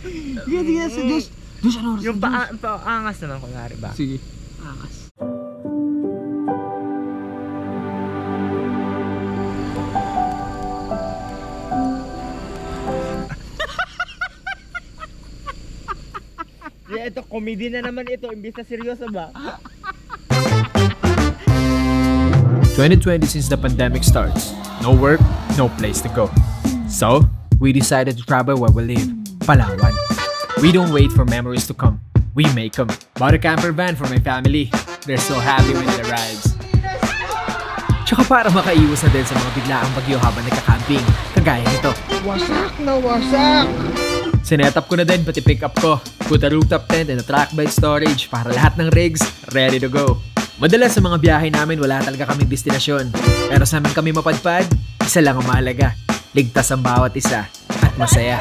Sige, sa Diyos. Diyos, ano oras? Yung paangas naman kunwari ba? Sige. Angas. Ito, comedy na naman ito, imbis na seryoso ba? 2020 since the pandemic starts. No work, no place to go. So, we decided to travel where we live, Palawan. We don't wait for memories to come. We make them. Bought a camper van for my family. They're so happy when it arrives. Tsaka para makaiwas na din sa mga biglaang bagyo habang nagka-camping, kagaya nito. Wasak na wasak! Sinetap ko na din pati pick up ko. Put a rooftop tent and a track bed storage para lahat ng rigs ready to go. Madalas sa mga biyahe namin wala talaga kaming destinasyon. Pero sa amin kami mapadpad, isa lang ang mahalaga. Ligtas ang bawat isa at masaya.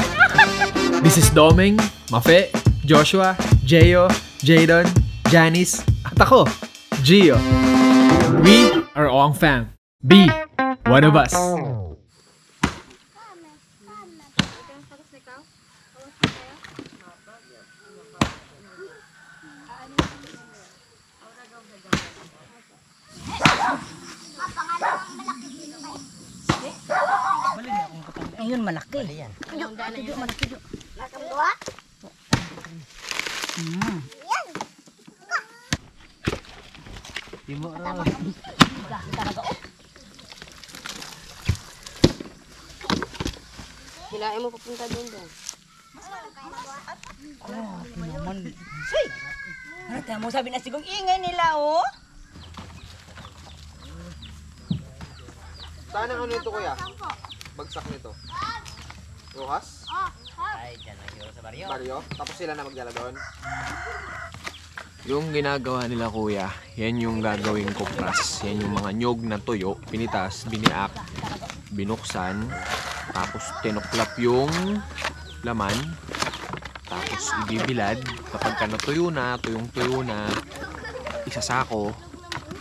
This is Doming, Mafe, Joshua, Jeyo, Jadon, Janice, at ako, Gio. We are Ong Fam. Be one of us. Ayun, malaki. Yan. Malaki. Hilain mo papunta doon. Naman. Say! Ano mo sabi na sigong ingay nila, oh? Saan ang ano ito, kuya? Bagsak nito. Rojas? Ay, dyan ang hero sa baryo. Baryo? Tapos sila na magdala doon? Yung ginagawa nila kuya, yan yung gagawing kupras. Yan yung mga nyog na tuyo, pinitas, biniak, binuksan, tapos tinuklap yung laman, tapos ibibilad. Kapag ka natuyo na, tuyong-tuyo na, isasako,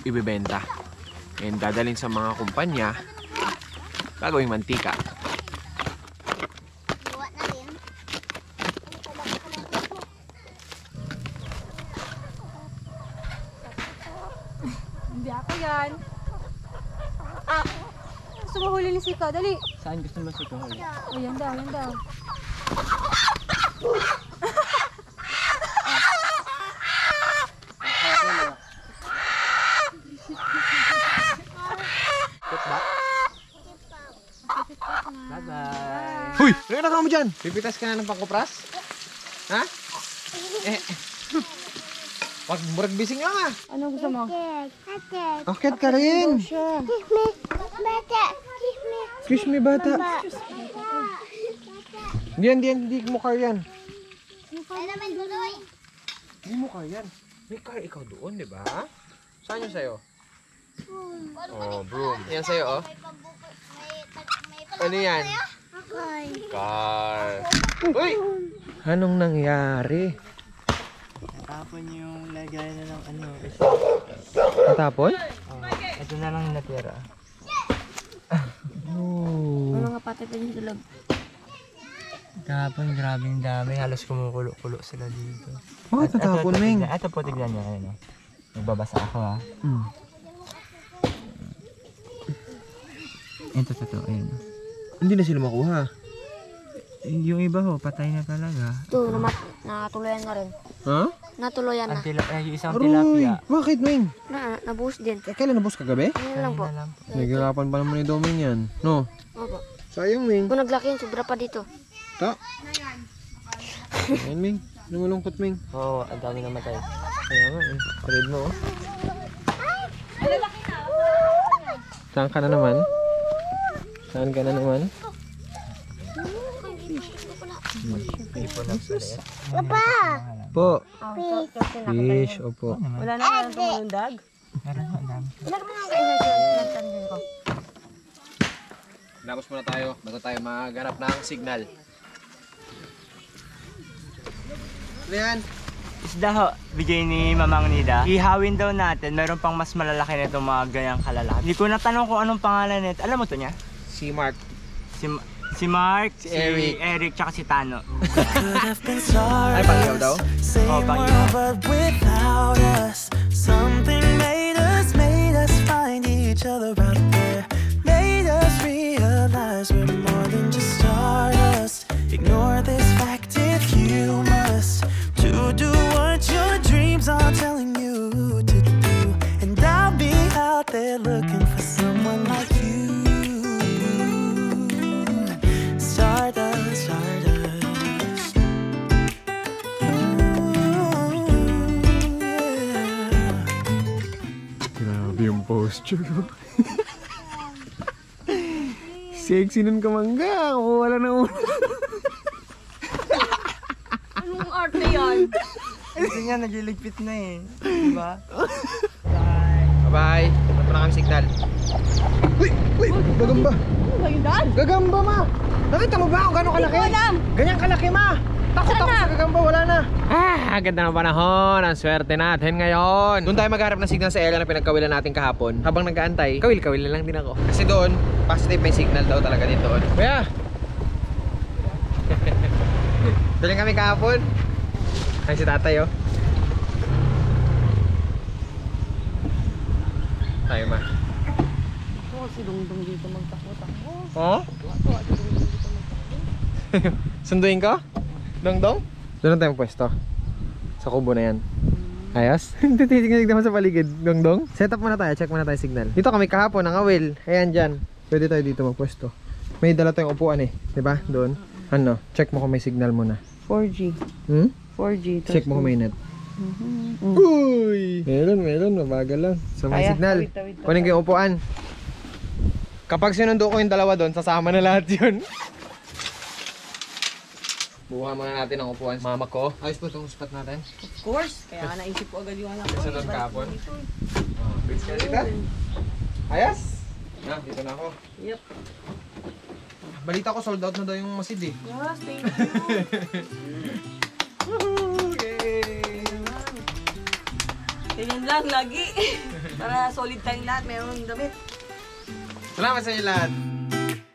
ibebenta. And dadalhin sa mga kumpanya, gagawing mantika. Hindi ako yan. Gusto mo huli ni Sika? Dali. Saan gusto mo sa tuhol? O, yan daw, yan daw. Bye-bye. Huy! Ano ginagawa mo dyan? Pipitas ka na ng pangkupras? Ha? Wag murag bising lang ah. Ano gusto mo? Akit ka rin. Excuse me, bata. Hindi mo kaya yan. Hindi mo kaya yan. May car ikaw doon, di ba? Saan yun sa'yo? Oh, broom. Yan sa'yo, oh. Ano yan? Car. Uy! Anong nangyari? Natapon yung lagay na ng ano. Natapon? Ito na lang natira. Oh. Mga patay pa yung tulog. Tapon, grabe yung dami. Halos kumukulo-kulo sila dito. Bakit natapon, Ming? Ito po, tignan niya. Ano. Nagbabasa ako ha. Ito, ayun. Hindi na sila makuha. Yung iba ho, patay na talaga. Ito, natuluyan na rin. Ha? Natuluyan na. Yung isang Aroy! tilapia. Bakit, Ming? Nabuhos din. Kailan nabos kagabi? Ngayon lang po. Nagirapan pa naman ni Doming yan. No? Opo. Sayang, Ming. Kung naglaki yun, sobra pa dito. Ta. Ayan, Ming. Lumulungkot, Ming. Oo, ang dami namatay. Kaya nga eh. Read mo oh. Saan ka na naman? Saan ka na naman? Po. Fish, opo. Wala na lang tumundag. Meron ho, ang dami. Labas muna tayo bago tayo maghanap ng signal. Ano yan? Isda ho, bigay ni Mamang Nida. Ihawin daw natin, meron pang mas malalaki nito mga ganyang kalalaki. Hindi ko natanong kung anong pangalan nito. Alam mo to niya? Si Mark. Si Mark, Si Eric. Eric, tsaka si Tano. Ay, pangyaw daw? Oh, Panginoon. But without us, something made us find each other out there. Made us realize we're more than just stardust. Ignore this fact if you must, to do what your dreams are telling you to do. And I'll be out there looking for someone like you. Stardust, stardust. Ooh, yeah. Grabe yung posture. Sexy nun kamangga. Wala na una. Anong arte yan? Kasi nga, nagliligpit na eh. Diba? Bye-bye. Ba't na kami signal? Uy! Uy! Gagamba! Ano ba yun, Dan? Gagamba, ma! Nakita mo ba kung gano'ng kalaki? Hindi ko alam. Ganyan kalaki, ma! Takot ako sa gagamba, wala na. Ganda ng panahon. Ang swerte natin ngayon. Doon tayo magharap ng signal sa area na pinagkawilan natin kahapon. Habang nag-aantay, kawil-kawil na lang din ako. Kasi doon, positive may signal daw talaga din doon. Kuya! Daling kami kahapon. Ay, si tatay, oh. Tayo, ma. Oo, si Dungdung dito magtakbo-takbo. Oh? Sunduin ko? Dong-dong? Doon na tayo pwesto. Sa kubo na yan. Ayos? Titignan naman sa paligid. Dong-dong? Set up muna tayo. Check muna tayo signal. Dito kami kahapon, ang awil. Ayan dyan. Pwede tayo dito magpwesto. May dala tayong upuan eh. Diba? Doon. Ano? Check mo kung may signal muna. 4G. Hmm? 4G. Check mo kung may net. Uy! Meron. Mabagal lang. So may Kaya, signal. tawid. Kunin ko yung upuan. Kapag sinundo ko yung dalawa doon, sasama na lahat yun. Buha muna natin ang upuan. Mama ko. Ayos po itong spot natin. Of course. Kaya nga naisip ko agad yung anak ko. Sunod kahapon. Bits ka dito. Ayos? Na, dito na ako. Yep. Balita ko sold out na daw yung masid eh. Yes, thank you. Yay! Ganyan lang, lagi. Para solid tayong lahat. Mayroong damit. Salamat sa inyo lahat.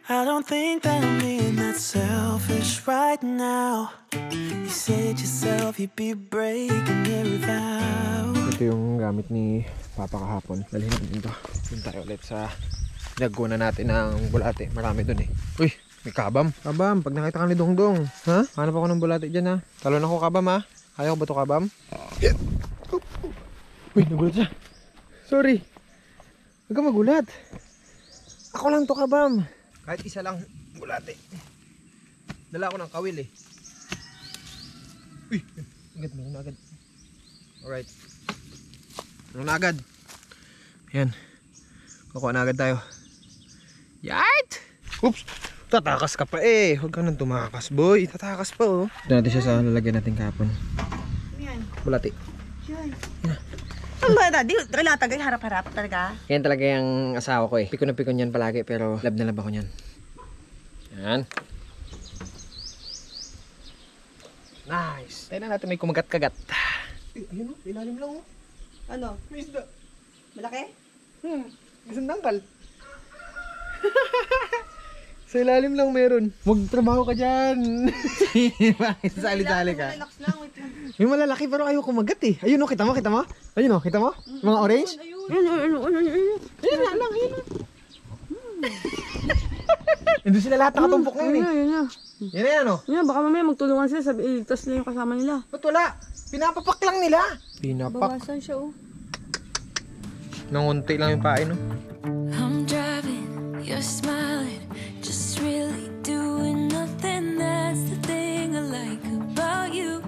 I don't think that I'm being that selfish right now. You said yourself you'd be breaking every vow. Ito yung gamit ni Papa kahapon. Dalhin natin ito. Doon tayo ulit sa naguna natin ng bulate. Marami doon eh. Uy, may kabam. Kabam, pag nakita ka ni Dongdong. Ha? Hanap ako ng bulate dyan ha. Talon ako kabam ha. Kaya ko ba ito kabam? Uy, nagulat siya. Sorry. Huwag ka magulat. Ako lang to kabam. Kahit isa lang bulate. Dala ko ng kawil eh. Uy, agad mo na agad. Alright. Ano na agad? Ayan. Kukuha na agad tayo. Yart! Oops! Tatakas ka pa eh. Huwag ka nang tumakas boy. Tatakas pa oh. Ito natin siya sa lalagyan natin kahapon. Yan. Bulati. Ano ba, Daddy? Relata kayo harap-harap talaga. Yan talaga yung asawa ko eh. Pikon na pikon yan palagi pero love na love ako yan. Yan. Nice. Tayo na natin may kumagat-kagat. Ayun oh, ilalim lang oh. Ano? May isda. Malaki? Isang dangkal. Sa ilalim lang meron. Magtrabaho ka dyan. Bakit sali-sali ka? Relax lang, wait lang. May malalaki pero ayaw kumagat eh. Ayun oh, kita mo? Ayun oh, kita mo? Mga orange? Ayun na lang, ayun na. Hindi sila lahat nakatumpok ngayon eh. Yun na. Yan na yan oh. Yan, baka mamaya magtulungan sila, sabi, iligtas na yung kasama nila. Ba't wala? Pinapapak lang nila. Pinapak. Bawasan siya, oh. Nangunti lang yung pain oh. I'm driving, you're smiling, just really doing nothing. That's the thing I like about you.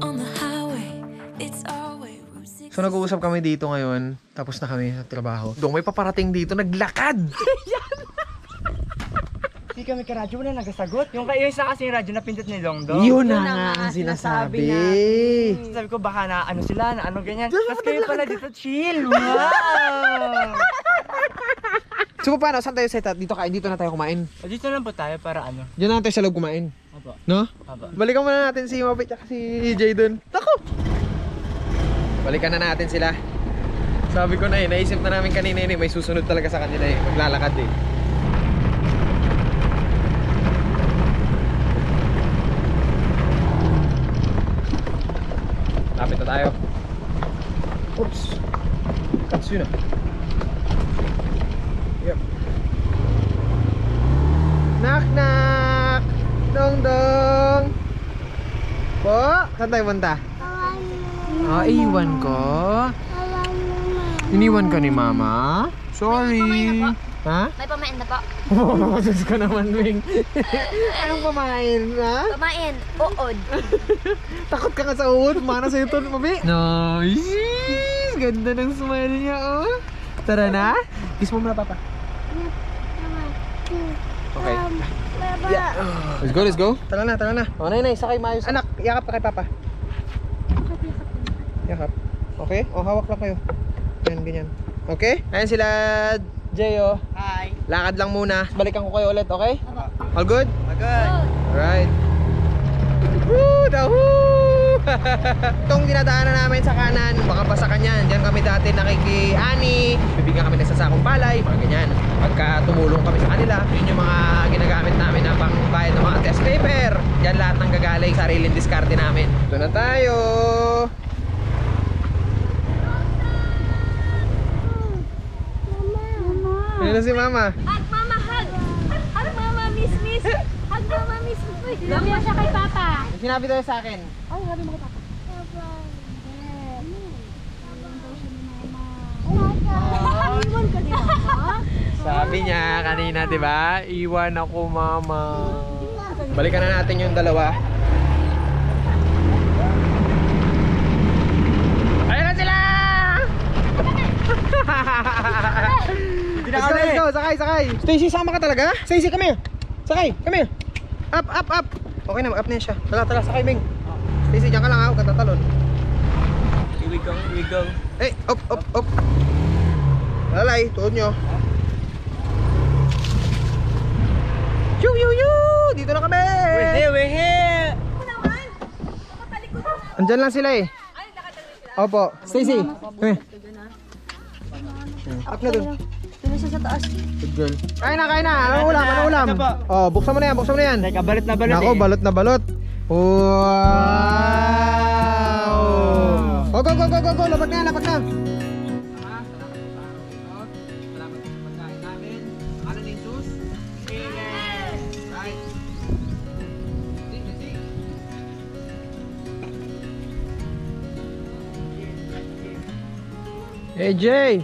On the highway, it's our way. So nag-uusap kami dito ngayon. Tapos na kami sa trabaho. Doon may paparating dito, naglakad. Hindi kami ka-radyo, wala nagasagot. Yung isa kasi yung radyo na pindot ni Dongdong. Yun na nga ang sinasabi. Sabi ko baka na ano sila, na ano ganyan. Tapos kayo pala dito chill. Wow! So paano? Saan tayo set up? Dito na tayo kumain. Dito lang po tayo para ano. Diyan na tayo sa loob kumain. Opo. No? Opo. Balikan muna natin si Mapit at si Jay dun. Ako! Balikan na natin sila. Sabi ko na eh, naisip na namin kanina eh, may susunod talaga sa kanila eh. Maglalakad eh. Yun na. Yep. Knock knock! Dong dong! Po? Saan tayo punta? Iwan ko? Iniwan ka ni Mama? Sorry. Ha? May pamain na po. Mamasus ka naman, Wing. Anong pamain, ha? Pamain. Uod. Takot ka nga sa uod. Mana sa'yo ito, Mami. Nice! Ganda ng smile niya, oh. Tara na. Kiss mo muna, Papa. Okay. Yeah. Let's go. Tara na, tara na. O, nay, sakay maayos. Anak, yakap ka kay Papa. Yakap. Okay? O, hawak lang kayo. Ganyan, ganyan. Okay? Ayan sila, Jeyo. Hi. Lakad lang muna. Balikan ko kayo ulit, okay? All good? Good. Alright. Woo! Dahoo! Itong dinadaanan namin sa kanan, baka pasakan yan. Diyan kami dati nakiki-ani. Bibigyan kami ng sasakong palay, mga ganyan. Pagka tumulong kami sa kanila, yun yung mga ginagamit namin na pangbayad ng mga test paper. Diyan lahat ng gagaling, sariling diskarte namin. Ito na tayo. Ayan na si Mama. Hug, Mama, hug! Hug, Mama, miss. Hug, Mama, miss. Love mo siya kay Papa. Sinabi tayo sa akin. Ay, sabi mo kay Papa. Iwan ka ni Mama. Sabi niya kanina, di ba? Iwan ako, Mama. Balikan na natin yung dalawa. Ayun na sila! Let's go, sakay. Stacy, sama ka talaga? Stacy, come here. Sakay, come here. Up. Okay na, up na siya. Tala, sakay, Bing. Stacy, dyan ka lang ha, huwag ka tatalon. Here we go. Eh, up. Lalay, tuhod nyo. Yu! Dito na kami! We're here. Andyan lang sila eh. Opo. Stacy, come here. Up na dun. Tuloy siya sa taas. Good girl. Kain na. Anong ulam? Oh, buksan mo na yan. Teka, balot na balot. Nako, balot na balot. Wow! Oh, go. Lapag na. Hey, Jay!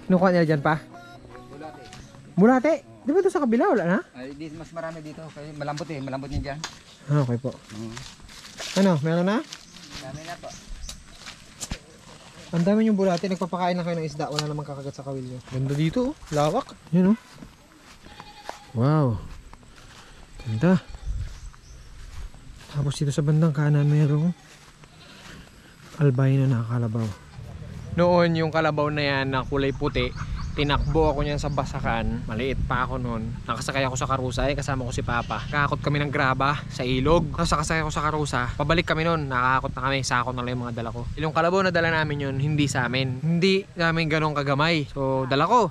Kinukuha nila dyan pa? Bulate? Di ba ito sa kabila? Wala na? Ay, mas marami dito. Kasi malambot niya dyan. Ah, okay po. Ano, meron na? Dami na po. Ang dami yung bulate. Nagpapakain na kayo ng isda. Wala namang kakagat sa kawil nyo. Ganda dito, oh. Lawak. Yan, oh. Wow. Ganda. Tapos dito sa bandang kanan, mayroong albino na kalabaw. Noon yung kalabaw na yan na kulay puti, tinakbo ako niyan sa basakan. Maliit pa ako noon. Nakasakay ako sa karusa, kasama ko si Papa. Kakakot kami ng graba sa ilog. Tapos nakasakay ako sa karusa. Pabalik kami noon, nakakakot na kami. Sako na lang yung mga dala ko. Yung kalabaw na dala namin yun, hindi sa amin. Hindi namin ganong kagamay. So dala ko.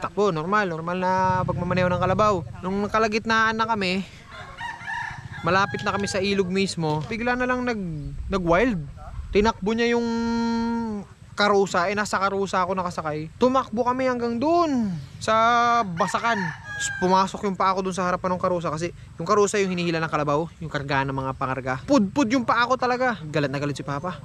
Takbo, normal na pagmamaneho ng kalabaw. Nung kalagitnaan na kami, malapit na kami sa ilog mismo, bigla na lang nag-wild. Tinakbo niya yung karusa, nasa karusa ako nakasakay. Tumakbo kami hanggang dun sa basakan. Pumasok yung paa ko dun sa harapan ng karusa kasi yung karusa yung hinihila ng kalabaw, yung kargaan ng mga pangarga. Pudpud yung paa ko talaga. Galit na galit si Papa.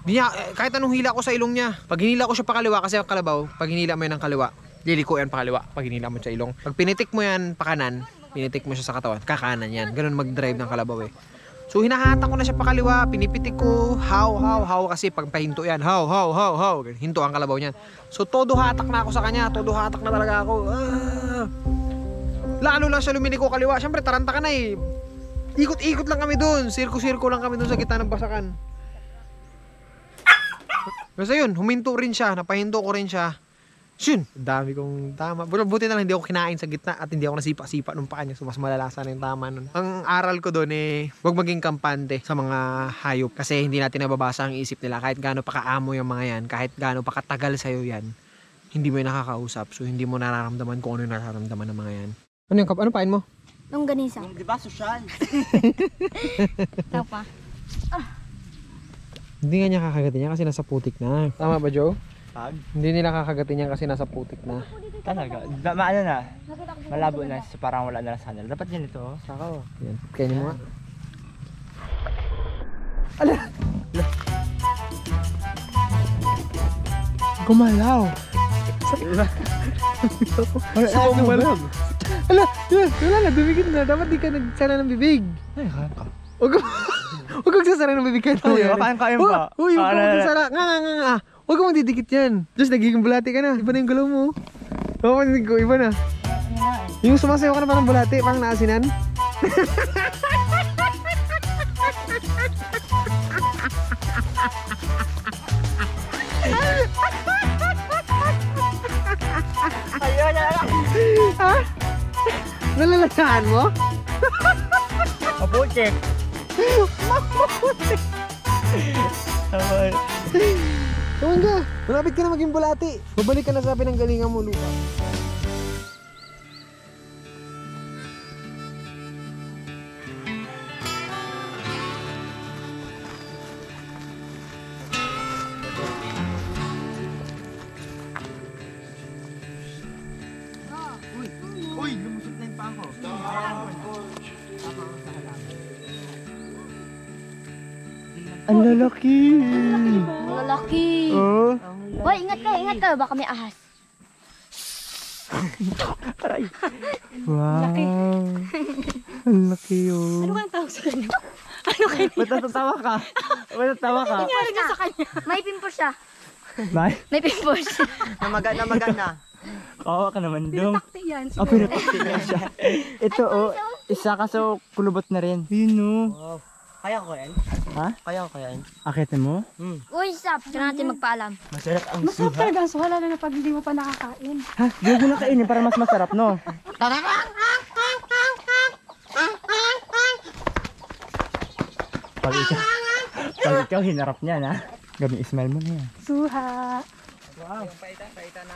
Kahit anong hila ko sa ilong niya. Pag hinila ko siya pakaliwa kasi ang kalabaw, pag hinila mo yan ng kaliwa, liliko yan pakaliwa. Pag hinila mo sa ilong. Pag pinitik mo yan pakanan, pinitik mo siya sa katawan, kakanan yan. Ganun mag-drive ng kalabaw eh. So hinahatak ko na siya pakaliwa, pinipitik ko, how, kasi pag pahinto yan, how, hinto ang kalabaw niyan. So todo hatak na ako sa kanya, todo hatak na talaga ako. Lalo lang siya luminiko kaliwa, syempre taranta ka na eh. Ikot-ikot lang kami dun, sirko-sirko lang kami dun sa gitna ng basakan. Basta yun, huminto rin siya, napahinto ko rin siya. Yun, dami kong tama. Buti na lang hindi ako kinain sa gitna at hindi ako nasipa-sipa nung paa niya. So mas malalasa na yung tama nun. Ang aral ko doon eh, huwag maging kampante sa mga hayop. Kasi hindi natin nababasa ang isip nila. Kahit gaano pa kaamo yung mga yan, kahit gaano pa katagal sa'yo yan, hindi mo yung nakakausap. So hindi mo nararamdaman kung ano yung nararamdaman ng mga yan. Ano pain mo? Nung ganisa. Di ba, sosyal? Ito pa. Hindi nga niya kakagatin niya kasi nasa putik na. Tama ba, Joe? Hag? Hindi nila kakagatin yan kasi nasa putik na. Talaga? Ano na? Malabo na. So parang wala na sa kanila. Dapat yan ito. Saka Yan. Kaya mo nga. Ala! Gumalaw! Wala gumalaw. Ala! Wala na, bibigin na. Dapat di ka nagsara ng bibig. Ay, kaya ka. Huwag kang sasara ng bibig kahit Uy, kaya ba? Uy, huwag kang magsasara. Nga. Huwag kang magdidikit yan. Just nagiging bulati ka na. Iba na yung galaw mo. Oo, maninig ko. Iba na. Yung sumasayaw ka na parang bulati, parang naasinan. Ayun na lang. Ha? Nalalasaan mo? Maputik. Tuwan ka. Malapit ka na maging bulati. Babalik ka na sa pinanggalingan mo, Lupa. Uy, lumusot na yung pako. Ang lalaki. Lalaki. Oh. Hoy, ingat ka. Baka may ahas. Wow. Ang laki yun. Ano kang tawag sa kanya? Ano kanya? Ba't natatawa ka? Ba't natatawa ka? Nangyari na sa kanya? May pimples siya. Bye. May pimples. Namagan. Kawawa ka naman dong. Pinatakti yan. Oh, pinatakti na siya. Ito oh, isa kaso kulubot na rin. Yun oh. Kaya ko yan? Ha? Kaya ko yan? Akitin mo? Uy, stop. Kaya natin magpaalam. Masarap ang Masarap talaga ang suha, lalo na pag hindi mo pa nakakain. Ha? Di mo na kainin para mas masarap, no? Pag ikaw hinarap niya, ha? Gabi, smile mo na yan. Suha. Wow. Yung paita na...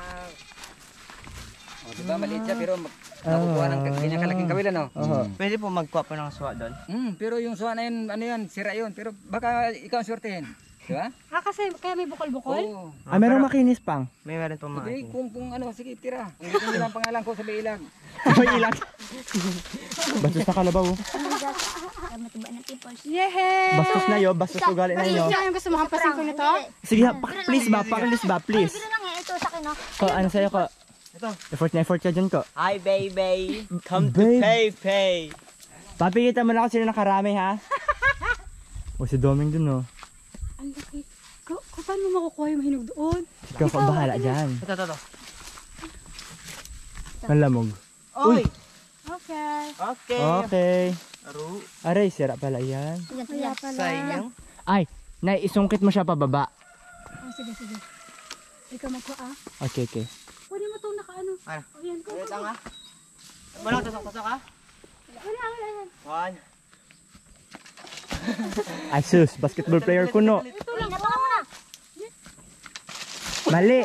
Oh, diba maliit siya pero nakukuha ng ganyan kalaking kawil ano? Pwede po magkuha po ng suha doon? Pero yung suha na yun, ano yun, sira yun. Pero baka ikaw ang swertehin. Diba? Kasi kaya may bukol-bukol? Oo. Merong makinis pang? May meron pang Hindi, kung ano, sige, tira. Kung gusto nila ang pangalan ko, sabi ilang. May ilang. Bastos na kalabaw. Matiba ng pimples. Yehey! Bastos na yo, bastos ugali na Bastos yun. na yung gusto mo kampasin ko nito? Sige, please ba? Pakilis ba, please? Bili lang ito sa akin, no? Ko, ano sa'yo ko? Ito. Effort ka dyan ko. Hi baby, come Babe. to pay. Papikita mo na ako sila nakarami ha. O si Doming dun oh. Ang laki. Paano mo makukuha yung mahinog doon? Ikaw ka bahala dyan. Ito. Ang lamog. Oy. Okay. Okay. Okay. Aray, sira pala yan. Kaya pala. Sayang. Ay, naisungkit mo siya pababa. Oh, sige. Ikaw magkuha ah. Okay. Pwede mo itong nakaano. Ano? O yan ko. Wait lang ha. Wala, tusok ha. Wala. One. Ay sus, basketball player ko no. Uy, napakan mo na. Mali.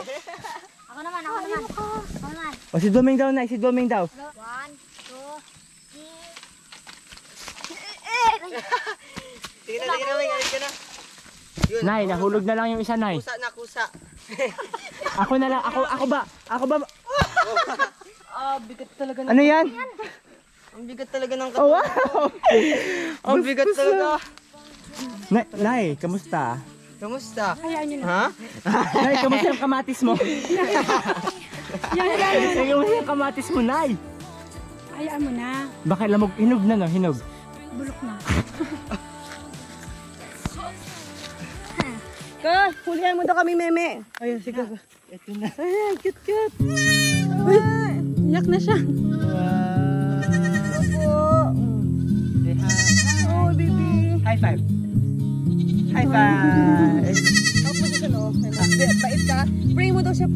Ako naman. O si Doming daw na, si Doming daw. 1, 2, 3. Sige na, galit ka na. Nay, nahulog na lang yung isa, Nay. Kusa. Ako na lang, ako ba? Bigat talaga Ano yan? Ang bigat talaga ng Oh, wow! Ang bigat talaga. Nay, kamusta? Kamusta? Hayaan nyo na. Ha? Nay, kamusta yung kamatis mo? Yan. Kamusta yung kamatis mo, Nay? Hayaan mo na. Baka lamog, hinog na no, hinog. Bulok na. Ka, hulihan mo daw kami, meme. Ayun, sige. Ito na. Ay, cute. Uy, iyak na siya. Oh, baby. High five. Ako mo siya, no? Bait ka. Pray mo daw siya.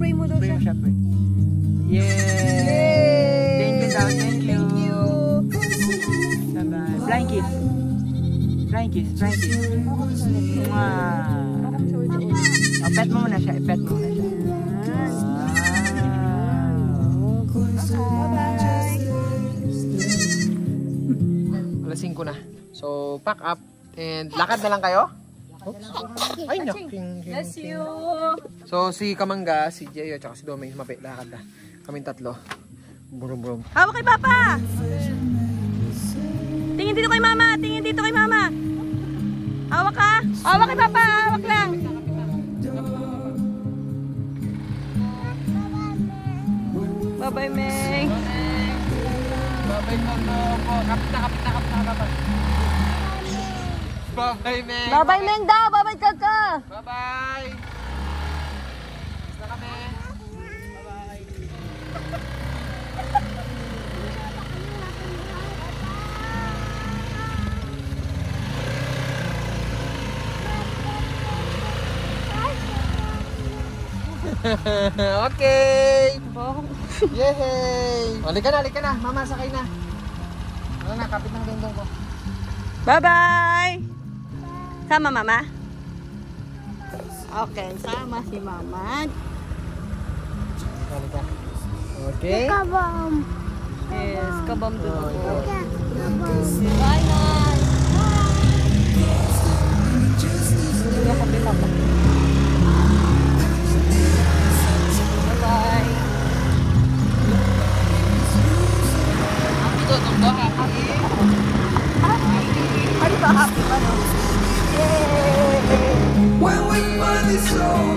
Yay! Thank you daw, thank you. Bye-bye. Flying kiss. Wow. Pet mo muna siya. Alas 5 na. So, pack up and lakad na lang kayo? Ay, naking. Bless you. So, si Kamangga, si Jeyo, tsaka si Doming, mapi, lakad na. Kaming tatlo. Brum. Hawak kay Papa! Tingin dito kay Mama! Tingin dito kay Mama! Hawak ka! Hawak kay Papa! Hawak lang! Bye-bye, Meng! Bye-bye, Koko. Kapit na. Bye-bye, Meng. Bye-bye, Meng daw! Bye-bye, Kaka! Bye-bye. Basta kami. Okay. Yay! Halika na. Mama, sakay na. Ano na, kapit ng dondong ko. Bye-bye! Sama, Mama? Okay, sama si Mama. Halika. Okay. Yes, kabam doon ako. Bye, Nay. Hindi ako pinapa. Bye-bye. Ay, ba happy ba no? Yay! When we finally saw